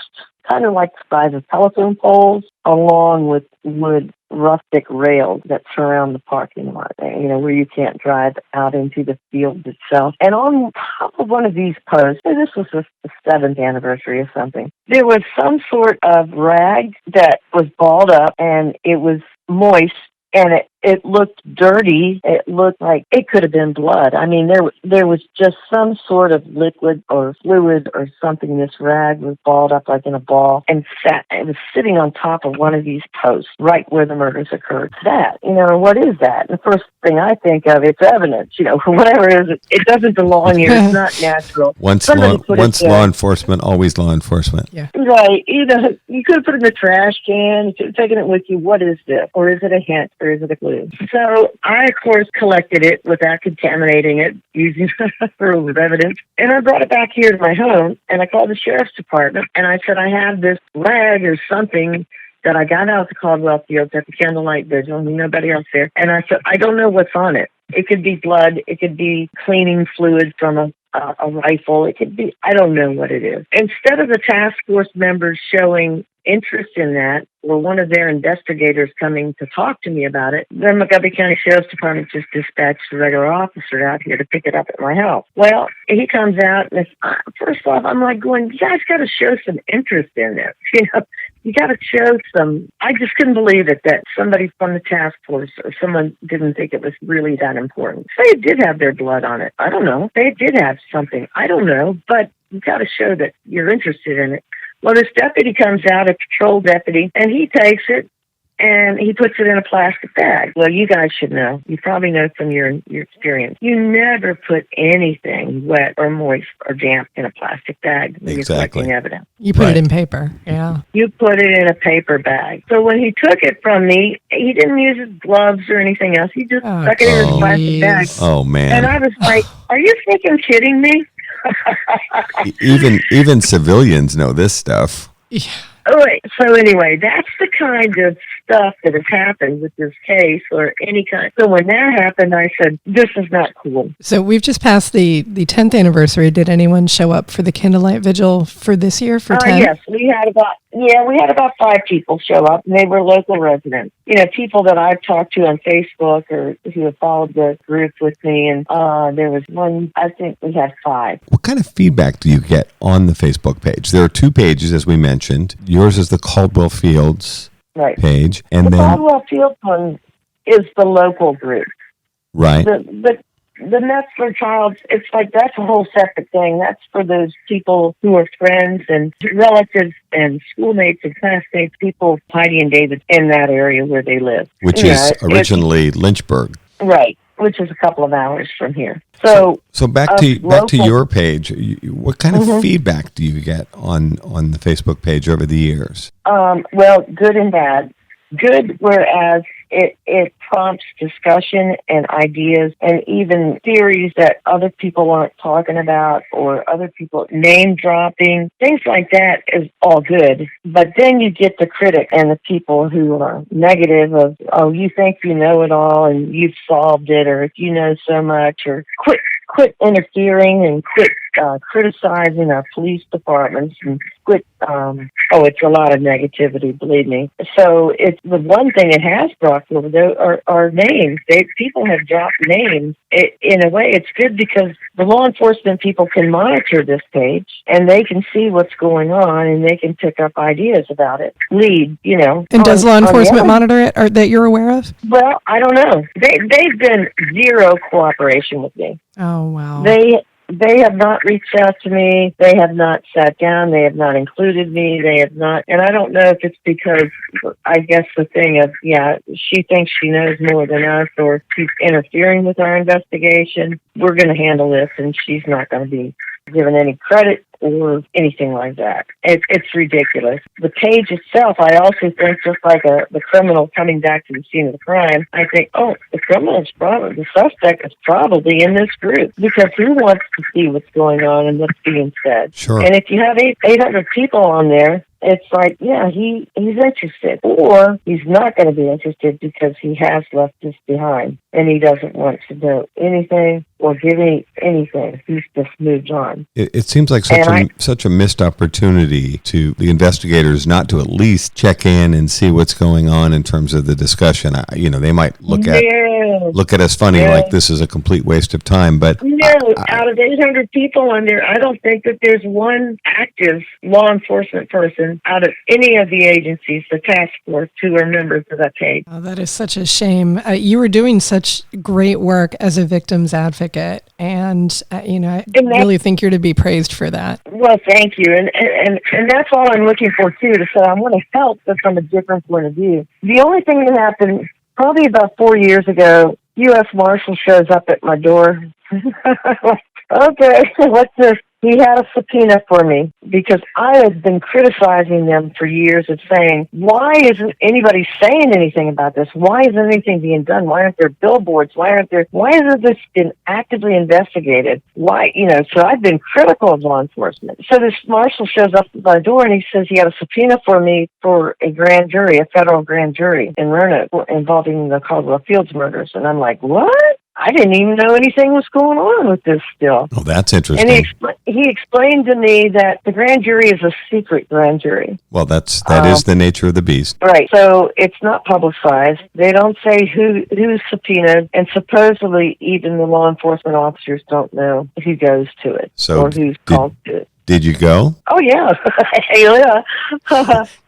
[SPEAKER 4] kind of like the size of telephone poles, along with wood rustic rails that surround the parking lot, where you can't drive out into the field itself. And on top of one of these posts, and this was the 7th anniversary or something, there was some sort of rag that was balled up and it was moist and it looked dirty. It looked like it could have been blood. There was just some sort of liquid or fluid or something. This rag was balled up like in a ball and it was sitting on top of one of these posts right where the murders occurred. What is that? The first thing I think of, it's evidence, whatever it is, it doesn't belong here. It's not natural.
[SPEAKER 2] Once law enforcement, always law enforcement.
[SPEAKER 4] Yeah. Right. You could have put it in the trash can. You could have taken it with you. What is this? Or is it a hint? Or is it a clue? So I, of course, collected it without contaminating it, using rules of evidence. And I brought it back here to my home, and I called the sheriff's department, and I said, I have this rag or something that I got out of the Caldwell Fields at the Candlelight Vigil, and nobody else there. And I said, I don't know what's on it. It could be blood. It could be cleaning fluid from a rifle. It could be, I don't know what it is. Instead of the task force members showing interest in that, or one of their investigators coming to talk to me about it, the Montgomery County Sheriff's Department just dispatched a regular officer out here to pick it up at my house. Well, he comes out, and first off, I'm going, you guys got to show some interest in this. You got to show some. I just couldn't believe it that somebody from the task force or someone didn't think it was really that important. They did have their blood on it. I don't know. They did have something. I don't know. But you got to show that you're interested in it. Well, this deputy comes out, a patrol deputy, and he takes it and he puts it in a plastic bag. Well, you guys should know. You probably know from your experience. You never put anything wet or moist or damp in a plastic bag when you're collecting evidence.
[SPEAKER 1] You put it in paper, yeah.
[SPEAKER 4] You put it in a paper bag. So when he took it from me, he didn't use his gloves or anything else. He just stuck it in his plastic bag.
[SPEAKER 2] Oh, man.
[SPEAKER 4] And I was like, are you freaking kidding me?
[SPEAKER 2] even civilians know this stuff.
[SPEAKER 1] Yeah.
[SPEAKER 4] All right. So anyway, that's the kind of stuff that has happened with this case or any kind. So when that happened, I said, this is not cool.
[SPEAKER 1] So we've just passed the 10th anniversary. Did anyone show up for the Candlelight Vigil for this year for 10?
[SPEAKER 4] Yes, we had about 5 people show up, and they were local residents. People that I've talked to on Facebook or who have followed the group with me. And there was one, I think we had 5.
[SPEAKER 2] What kind of feedback do you get on the Facebook page? There are 2 pages, as we mentioned. Yours is the Caldwell Fields page. And
[SPEAKER 4] the Caldwell Fields one is the local group.
[SPEAKER 2] Right.
[SPEAKER 4] The Metzler child, it's that's a whole separate thing. That's for those people who are friends and relatives and schoolmates and classmates, people, Heidi and David, in that area where they live.
[SPEAKER 2] Which is originally Lynchburg.
[SPEAKER 4] Right, which is a couple of hours from here. So
[SPEAKER 2] back to your page. What kind of feedback do you get on the Facebook page over the years?
[SPEAKER 4] Well, good and bad. Good, whereas it prompts discussion and ideas and even theories that other people aren't talking about or other people name dropping. Things like that is all good. But then you get the critic and the people who are negative of, oh, you think you know it all and you've solved it, or if you know so much, or quit interfering and quit criticizing our police departments and quit. It's a lot of negativity, believe me. So it's the one thing it has brought over there are names. People have dropped names. In a way, it's good because the law enforcement people can monitor this page and they can see what's going on and they can pick up ideas about it.
[SPEAKER 1] And does law enforcement monitor it, or that you're aware of?
[SPEAKER 4] Well, I don't know. They've been zero cooperation with me.
[SPEAKER 1] Oh, wow.
[SPEAKER 4] They have not reached out to me. They have not sat down. They have not included me. They have not, and I don't know if it's because, I guess the thing of, she thinks she knows more than us, or she's interfering with our investigation. We're going to handle this, and she's not going to be given any credit or anything like that. It's ridiculous. The page itself, I also think, just like the criminal coming back to the scene of the crime, I think, the suspect is probably in this group, because who wants to see what's going on and what's being said?
[SPEAKER 2] Sure.
[SPEAKER 4] And if you have 800 people on there, it's like, he's interested. Or he's not going to be interested because he has left this behind and he doesn't want to know anything or give me anything. He's just moved on.
[SPEAKER 2] It seems like such a missed opportunity to the investigators not to at least check in and see what's going on in terms of the discussion. They might look at us funny, like this is a complete waste of time. But
[SPEAKER 4] out of 800 people on there, I don't think that there's one active law enforcement person out of any of the agencies, the task force, who are members of that page.
[SPEAKER 1] Oh, that is such a shame. You were doing such great work as a victim's advocate, and I really think you're to be praised for that.
[SPEAKER 4] Well, thank you, and that's all I'm looking for too. So I want to help, but from a different point of view. The only thing that happened probably about 4 years ago, U.S. Marshal shows up at my door. Okay, what's this? He had a subpoena for me because I had been criticizing them for years of saying, why isn't anybody saying anything about this? Why isn't anything being done? Why aren't there billboards? Why hasn't this been actively investigated? So I've been critical of law enforcement. So this marshal shows up at my door and he says he had a subpoena for me for a grand jury, a federal grand jury in Roanoke involving the Caldwell Fields murders. And I'm like, what? I didn't even know anything was going on with this still.
[SPEAKER 2] Oh, that's interesting.
[SPEAKER 4] And he explained to me that the grand jury is a secret grand jury.
[SPEAKER 2] Well, that is the nature of the beast.
[SPEAKER 4] Right. So it's not publicized. They don't say who's subpoenaed, and supposedly even the law enforcement officers don't know who goes to it or who's called to it.
[SPEAKER 2] Did you go?
[SPEAKER 4] Oh, yeah. Yeah.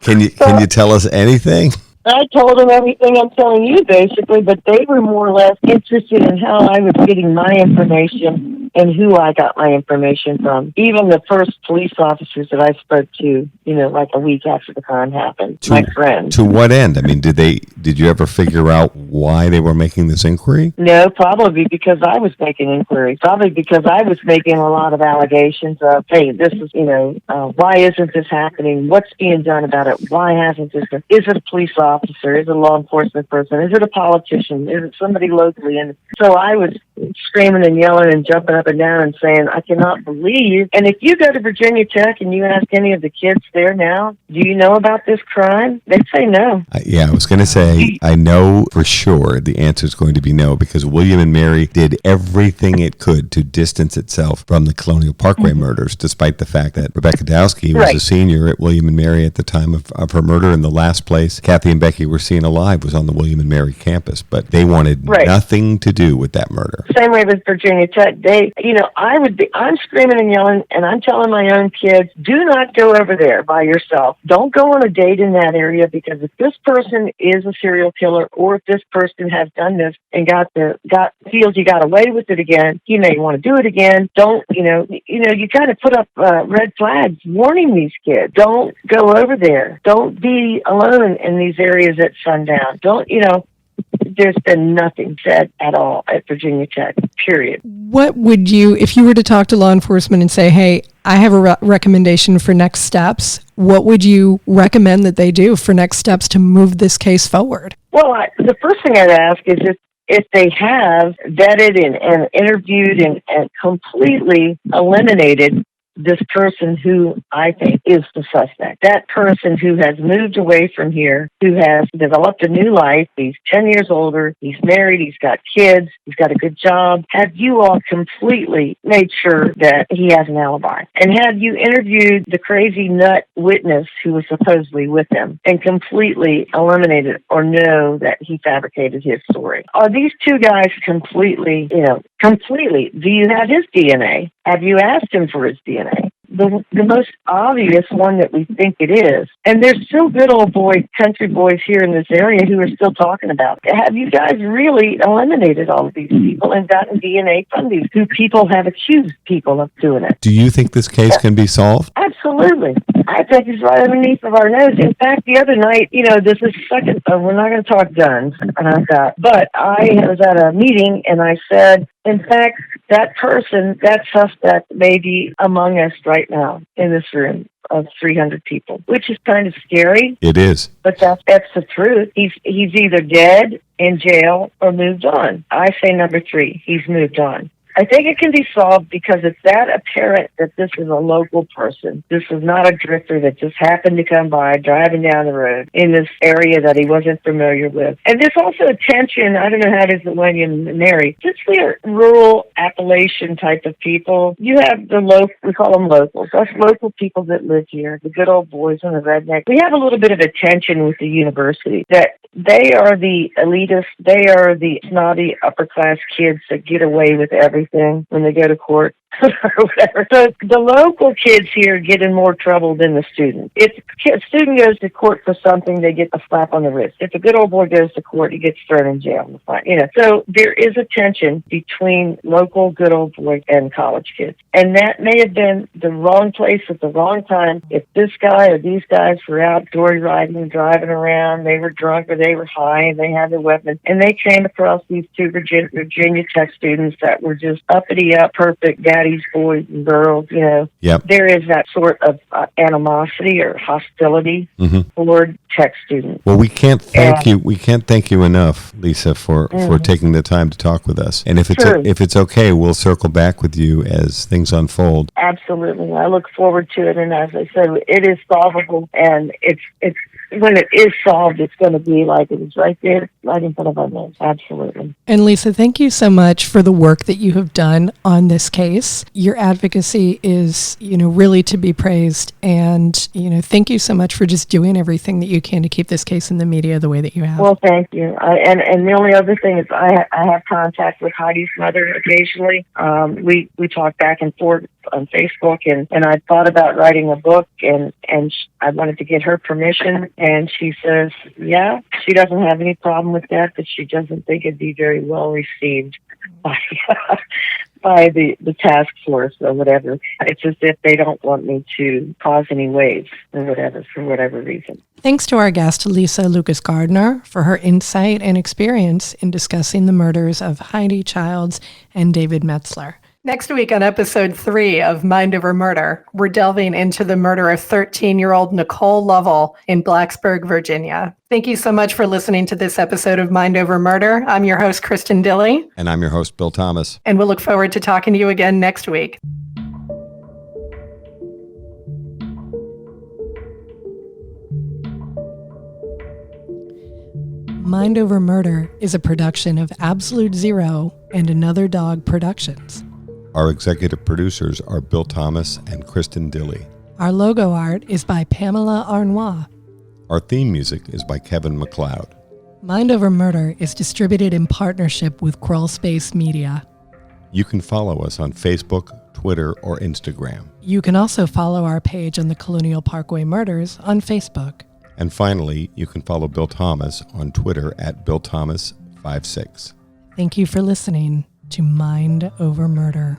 [SPEAKER 2] Can you tell us anything?
[SPEAKER 4] I told them everything I'm telling you, basically, but they were more or less interested in how I was getting my information and who I got my information from. Even the first police officers that I spoke to, like a week after the crime happened, my friends.
[SPEAKER 2] To what end? I mean, did you ever figure out why they were making this inquiry?
[SPEAKER 4] No, probably because I was making inquiries. Probably because I was making a lot of allegations of, hey, this is, why isn't this happening? What's being done about it? Why hasn't this been? Is it a police officer? Is it a law enforcement person? Is it a politician? Is it somebody locally? And so I was screaming and yelling and jumping up and down and saying, I cannot believe. And if you go to Virginia Tech and you ask any of the kids there now, do you know about this crime? They'd say no.
[SPEAKER 2] I was going to say, I know for sure the answer is going to be no, because William and Mary did everything it could to distance itself from the Colonial Parkway murders, despite the fact that Rebecca Dowski was a senior at William and Mary at the time of her murder, and the last place Kathy and Becky were seen alive was on the William and Mary campus. But they wanted nothing to do with that murder.
[SPEAKER 4] Same way with Virginia Tech. I'm screaming and yelling, and I'm telling my own kids, do not go over there by yourself. Don't go on a date in that area, because if this person is a serial killer, or if this person has done this and feels you got away with it again, you may want to do it again. Don't, you got to put up red flags warning these kids. Don't go over there. Don't be alone in these areas at sundown. There's been nothing said at all at Virginia Tech, period.
[SPEAKER 1] What would you, if you were to talk to law enforcement and say, hey, I have a recommendation for next steps, what would you recommend that they do for next steps to move this case forward?
[SPEAKER 4] Well, the first thing I'd ask is if they have vetted and interviewed and completely eliminated this person who I think is the suspect. That person who has moved away from here, who has developed a new life. He's 10 years older. He's married. He's got kids. He's got a good job. Have you all completely made sure that he has an alibi? And have you interviewed the crazy nut witness who was supposedly with him and completely eliminated or know that he fabricated his story? Are these two guys completely, do you have his DNA? Have you asked him for his DNA? The most obvious one that we think it is. And there's still good old country boys here in this area who are still talking about it. Have you guys really eliminated all of these people and gotten DNA from these who people have accused people of doing it?
[SPEAKER 2] Do you think this case can be solved?
[SPEAKER 4] Absolutely. I think it's right underneath of our nose. In fact, the other night, this is second, we're not going to talk guns, but I was at a meeting and I said, in fact, that person, that suspect may be among us right now in this room of 300 people, which is kind of scary.
[SPEAKER 2] It is.
[SPEAKER 4] But that's the truth. He's either dead, in jail, or moved on. I say number 3, he's moved on. I think it can be solved because it's that apparent that this is a local person. This is not a drifter that just happened to come by driving down the road in this area that he wasn't familiar with. And there's also a tension, I don't know how it is when you marry, just for rural Appalachian type of people. You have we call them locals. Us local people that live here, the good old boys and the redneck. We have a little bit of a tension with the university that they are the elitists, they are the snobby upper class kids that get away with everything when they go to court or whatever. So the local kids here get in more trouble than the student. If a student goes to court for something, they get a slap on the wrist. If a good old boy goes to court, he gets thrown in jail. So there is a tension between local good old boys and college kids. And that may have been the wrong place at the wrong time. If this guy or these guys were out riding, driving around, they were drunk or they were high and they had their weapons, and they came across these two Virginia Tech students that were just uppity up, perfect daddy's boys and girls,
[SPEAKER 2] Yep.
[SPEAKER 4] There is that sort of animosity or hostility toward tech students.
[SPEAKER 2] Well, we can't thank you. We can't thank you enough, Lisa, for taking the time to talk with us. And if it's okay, we'll circle back with you as things unfold.
[SPEAKER 4] Absolutely. I look forward to it. And as I said, it is solvable, and it's when it is solved, it's going to be like it was right there, right in front of our nose. Absolutely.
[SPEAKER 1] And Lisa, thank you so much for the work that you have done on this case. Your advocacy is, really to be praised. And, thank you so much for just doing everything that you can to keep this case in the media the way that you have.
[SPEAKER 4] Well, thank you. And the only other thing is I have contact with Heidi's mother occasionally. We talk back and forth on Facebook, and I thought about writing a book, and I wanted to get her permission, and she says, yeah, she doesn't have any problem with that, but she doesn't think it'd be very well received by the task force or whatever. It's as if they don't want me to cause any waves or whatever, for whatever reason.
[SPEAKER 1] Thanks to our guest, Lisa Lucas Gardner, for her insight and experience in discussing the murders of Heidi Childs and David Metzler.
[SPEAKER 3] Next week on episode 3 of Mind Over Murder, we're delving into the murder of 13-year-old Nicole Lovell in Blacksburg, Virginia. Thank you so much for listening to this episode of Mind Over Murder. I'm your host, Kristin Dilley.
[SPEAKER 2] And I'm your host, Bill Thomas.
[SPEAKER 3] And we'll look forward to talking to you again next week.
[SPEAKER 1] Mind Over Murder is a production of Absolute Zero and Another Dog Productions.
[SPEAKER 2] Our executive producers are Bill Thomas and Kristin Dilley.
[SPEAKER 1] Our logo art is by Pamela Arnois.
[SPEAKER 2] Our theme music is by Kevin MacLeod.
[SPEAKER 1] Mind Over Murder is distributed in partnership with Crawl Space Media.
[SPEAKER 2] You can follow us on Facebook, Twitter, or Instagram.
[SPEAKER 1] You can also follow our page on the Colonial Parkway Murders on Facebook.
[SPEAKER 2] And finally, you can follow Bill Thomas on Twitter at BillThomas56.
[SPEAKER 1] Thank you for listening to Mind Over Murder.